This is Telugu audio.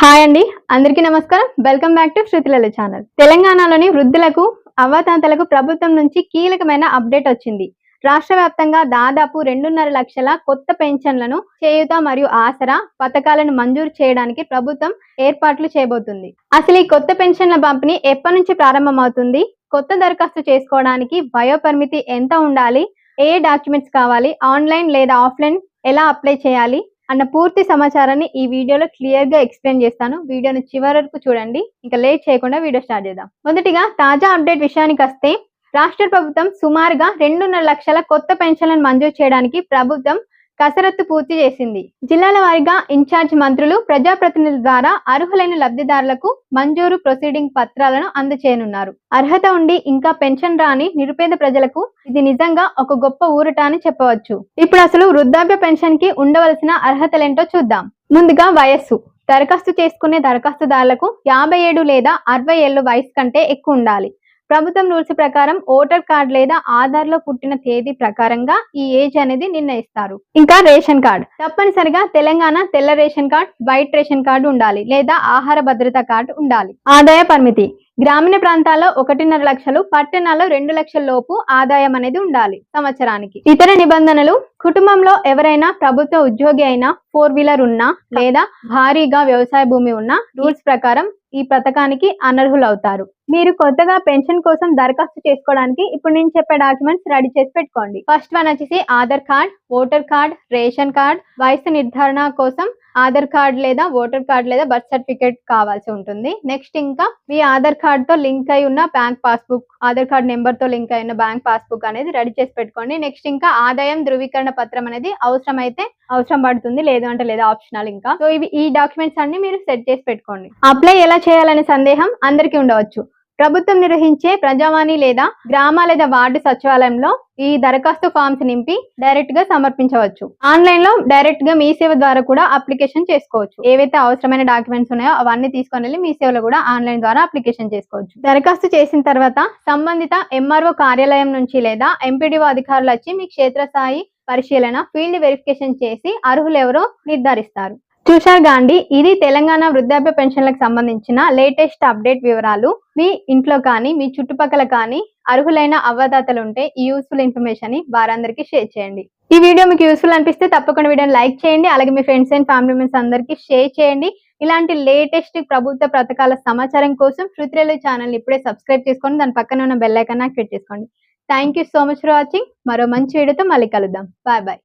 హాయ్ అండి, అందరికీ నమస్కారం. వెల్కమ్ బ్యాక్ టు శృతిలల ఛానల్. తెలంగాణలోని వృద్ధులకు అవ్వాతాతలకు ప్రభుత్వం నుంచి కీలకమైన అప్డేట్ వచ్చింది. రాష్ట్ర వ్యాప్తంగా దాదాపు 2.5 లక్షల కొత్త పెన్షన్లను చేయూత మరియు ఆసరా పథకాలను మంజూరు చేయడానికి ప్రభుత్వం ఏర్పాట్లు చేయబోతుంది. అసలు ఈ కొత్త పెన్షన్ల పంపిణీ ఎప్పటి నుంచి ప్రారంభమవుతుంది, కొత్త దరఖాస్తు చేసుకోవడానికి వయోపరిమితి ఎంత ఉండాలి, ఏ డాక్యుమెంట్స్ కావాలి, ఆన్లైన్ లేదా ఆఫ్లైన్ ఎలా అప్లై చేయాలి అన్న పూర్తి సమాచారాన్ని ఈ వీడియోలో క్లియర్ గా ఎక్స్ప్లెయిన్ చేస్తాను. వీడియోను చివరి వరకు చూడండి. ఇంకా లేట్ చేయకుండా వీడియో స్టార్ట్ చేద్దాం. మొదటిగా తాజా అప్డేట్ విషయానికి వస్తే, రాష్ట్ర ప్రభుత్వం సుమారుగా 2.5 లక్షల కొత్త పెన్షన్లను మంజూరు చేయడానికి ప్రభుత్వం కసరత్తు పూర్తి చేసింది. జిల్లాల వారీగా ఇన్ఛార్జ్ మంత్రులు, ప్రజాప్రతినిధుల ద్వారా అర్హులైన లబ్ధిదారులకు మంజూరు ప్రొసీడింగ్ పత్రాలను అందజేయనున్నారు. అర్హత ఉండి ఇంకా పెన్షన్ రాని నిరుపేద ప్రజలకు ఇది నిజంగా ఒక గొప్ప ఊరట అని చెప్పవచ్చు. ఇప్పుడు అసలు వృద్ధాప్య పెన్షన్ కి ఉండవలసిన అర్హతలేంటో చూద్దాం. ముందుగా వయస్సు. దరఖాస్తు చేసుకునే దరఖాస్తుదారులకు 57 లేదా 60 ఏళ్ల వయసు కంటే ఎక్కువ ఉండాలి. ప్రభుత్వం రూల్స్ ప్రకారం ఓటర్ కార్డ్ లేదా ఆధార్ లో పుట్టిన తేదీ ప్రకారంగా ఈ ఏజ్ అనేది నిర్ణయిస్తారు. ఇంకా రేషన్ కార్డ్. తప్పనిసరిగా తెలంగాణ తెల్ల ration card, white ration card ఉండాలి లేదా ఆహార భద్రత కార్డు ఉండాలి. ఆదాయ పరిమితి. గ్రామీణ ప్రాంతాల్లో 1.5 లక్షలు, పట్టణాల్లో 2 లక్షల లోపు ఆదాయం అనేది ఉండాలి సంవత్సరానికి. ఇతర నిబంధనలు. కుటుంబంలో ఎవరైనా ప్రభుత్వ ఉద్యోగి అయినా, 4 వీలర్ ఉన్నా లేదా భారీగా వ్యవసాయ భూమి ఉన్న రూల్స్ ప్రకారం ఈ పథకానికి అనర్హులవుతారు. మీరు కొత్తగా పెన్షన్ కోసం దరఖాస్తు చేసుకోవడానికి ఇప్పుడు నేను చెప్పే డాక్యుమెంట్స్ రెడీ చేసి పెట్టుకోండి. ఫస్ట్ వన్ వచ్చేసి Aadhaar card, voter card, ration card. వయసు నిర్ధారణ కోసం ఆధార్ కార్డ్ లేదా ఓటర్ కార్డ్ లేదా బర్త్ సర్టిఫికేట్ కావాల్సి ఉంటుంది. నెక్స్ట్ ఇంకా మీ ఆధార్ కార్డ్ తో లింక్ అయి ఉన్న bank passbook, Aadhaar card number తో లింక్ అయిన బ్యాంక్ పాస్బుక్ అనేది రెడీ చేసి పెట్టుకోండి. నెక్స్ట్ ఇంకా ఆదాయం ధృవీకరణ పత్రం అనేది అవసరం పడుతుంది, లేదు అంటే లేదా ఆప్షనల్. ఇంకా సో ఈ డాక్యుమెంట్స్ అన్ని మీరు సెట్ చేసి పెట్టుకోండి. అప్లై ఎలా చేయాలనే సందేహం అందరికీ ఉండవచ్చు. ప్రభుత్వం నిర్వహించే ప్రజావాణి లేదా గ్రామ లేదా వార్డు సచివాలయంలో ఈ దరఖాస్తు ఫామ్స్ నింపి డైరెక్ట్ గా సమర్పించవచ్చు. ఆన్లైన్ లో డైరెక్ట్ గా మీ సేవ ద్వారా కూడా అప్లికేషన్ చేసుకోవచ్చు. ఏవైతే అవసరమైన డాక్యుమెంట్స్ ఉన్నాయో అవన్నీ తీసుకొని వెళ్ళి మీ సేవలో కూడా ఆన్లైన్ ద్వారా అప్లికేషన్ చేసుకోవచ్చు. దరఖాస్తు చేసిన తర్వాత సంబంధిత ఎంఆర్ఓ కార్యాలయం నుంచి లేదా ఎంపీడీఓ అధికారులు వచ్చి మీ క్షేత్రస్థాయి పరిశీలన, ఫీల్డ్ వెరిఫికేషన్ చేసి అర్హులెవరో నిర్ధారిస్తారు. చూశారుగా అండి, ఇది తెలంగాణ వృద్ధాప్య పెన్షన్లకు సంబంధించిన లేటెస్ట్ అప్డేట్ వివరాలు. మీ ఇంట్లో కానీ మీ చుట్టుపక్కల కానీ అర్హులైన అవ్వాతాతలు ఉంటే ఈ యూస్ఫుల్ ఇన్ఫర్మేషన్ ని వారందరికీ షేర్ చేయండి. ఈ వీడియో మీకు యూస్ఫుల్ అనిపిస్తే తప్పకుండా వీడియోని లైక్ చేయండి. అలాగే మీ ఫ్రెండ్స్ అండ్ ఫ్యామిలీ మెంబర్స్ అందరికీ షేర్ చేయండి. ఇలాంటి లేటెస్ట్ ప్రభుత్వ పథకాల సమాచారం కోసం శృతిలల ఛానల్ ఇప్పుడే సబ్స్క్రైబ్ చేసుకోండి. దాని పక్కన ఉన్న బెల్ ఐకాన్ యాక్టివేట్ చేసుకోండి. Thank you so much for watching. మరో మంచి వీడియోతో మళ్ళీ కలుద్దాం. Bye bye.